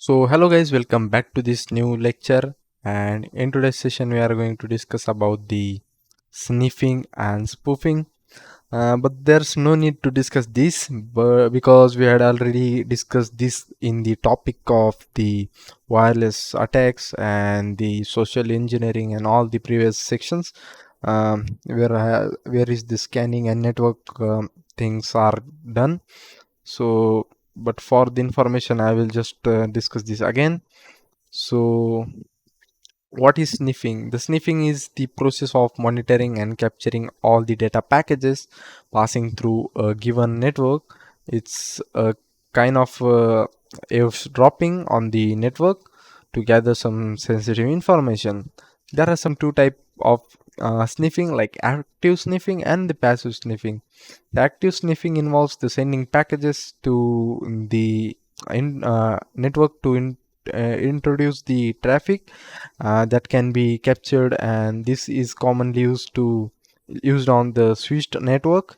So hello guys, welcome back to this new lecture, and in today's session we are going to discuss about the sniffing and spoofing. But there's no need to discuss this because we had already discussed this in the topic of the wireless attacks and the social engineering and all the previous sections, where is the scanning and network things are done. So but for the information I will just discuss this again. So what is sniffing? The sniffing is the process of monitoring and capturing all the data packages passing through a given network. It's a kind of eavesdropping on the network to gather some sensitive information. There are some two type of sniffing, like active sniffing and the passive sniffing. The active sniffing involves the sending packages to the network to introduce the traffic that can be captured, and this is commonly used on the switched network.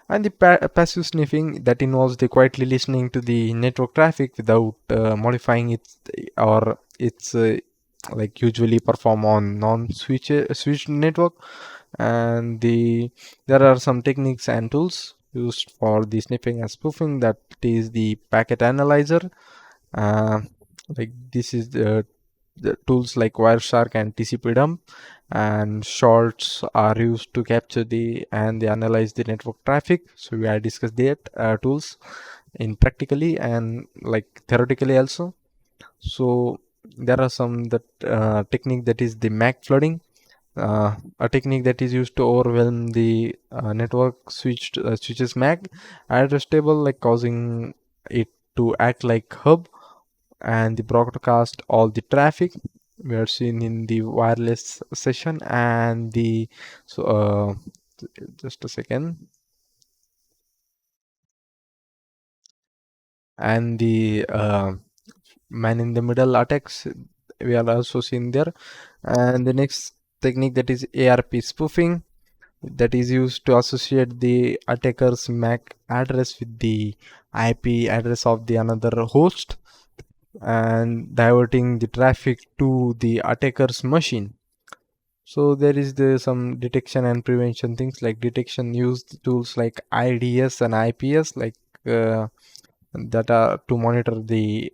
And the passive sniffing that involves the quietly listening to the network traffic without modifying it, or it's like usually perform on non-switch switched network. And there are some techniques and tools used for the sniffing and spoofing. That is the packet analyzer. uh, like this is the tools like Wireshark and TCP dump, and shorts are used to capture the and they analyze the network traffic. So we are discuss that tools in practically and like theoretically also. So there are some that technique, that is the MAC flooding, a technique that is used to overwhelm the network switches MAC address table, like causing it to act like hub and the broadcast all the traffic we are seeing in the wireless session. And the so just a second. And the man in the middle attacks we are also seeing there. And the next technique, that is ARP spoofing, that is used to associate the attacker's MAC address with the IP address of the another host and diverting the traffic to the attacker's machine. So there is the some detection and prevention things, like detection used tools like IDS and IPS, like uh, that are to monitor the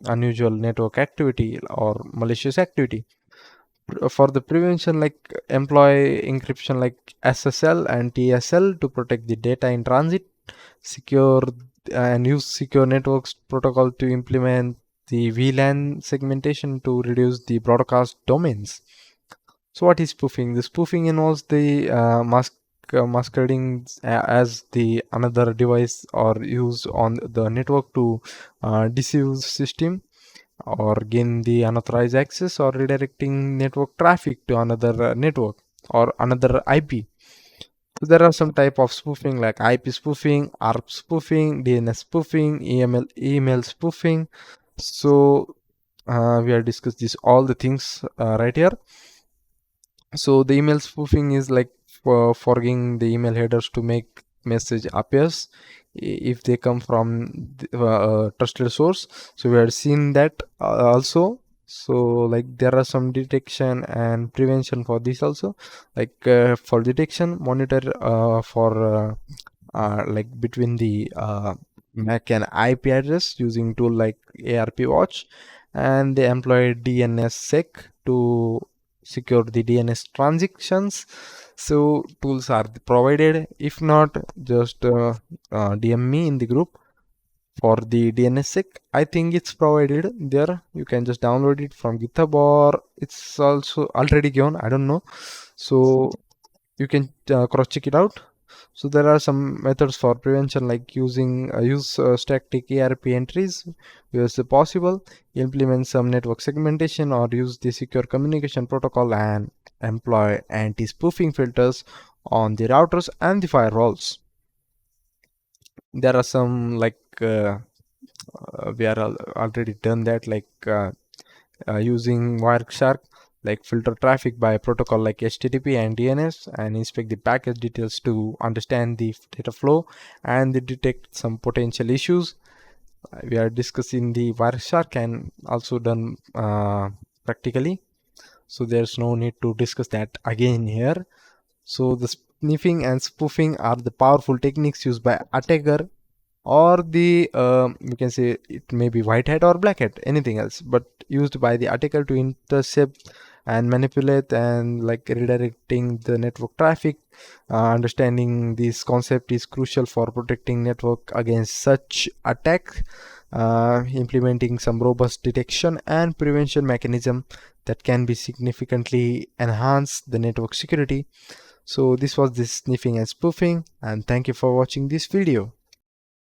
unusual network activity or malicious activity. For the prevention, like employ encryption like SSL and TSL to protect the data in transit. Secure and use secure networks protocol to implement the VLAN segmentation to reduce the broadcast domains. So what is spoofing? The spoofing involves the masquerading as the another device or use on the network to deceive system or gain the unauthorized access, or redirecting network traffic to another network or another IP. So there are some type of spoofing like IP spoofing, ARP spoofing, DNS spoofing, email spoofing. So we are discuss this all the things right here. So the email spoofing is like forging the email headers to make message appears if they come from a trusted source. So we have seen that also. So like there are some detection and prevention for this also. Like for detection, monitor like between the MAC and IP address using tool like ARP watch, and they employ DNSSEC to secure the DNS transactions. So tools are provided. If not, just DM me in the group for the DNSSEC. I think it's provided there. You can just download it from GitHub, or it's also already given. I don't know. So you can cross check it out. So there are some methods for prevention, like use static ARP entries where possible, implement some network segmentation, or use the secure communication protocol, and employ anti-spoofing filters on the routers and the firewalls. There are some like we are already done that, like using Wireshark, like filter traffic by protocol like HTTP and DNS, and inspect the package details to understand the data flow and they detect some potential issues. We are discussing the Wireshark and also done practically, so there's no need to discuss that again here. So the sniffing and spoofing are the powerful techniques used by attacker, or the you can say it may be white hat or black hat, anything else, but used by the attacker to intercept and manipulate and like redirecting the network traffic. Understanding this concept is crucial for protecting network against such attack. Implementing some robust detection and prevention mechanism that can be significantly enhance the network security. So this was this sniffing and spoofing, and thank you for watching this video.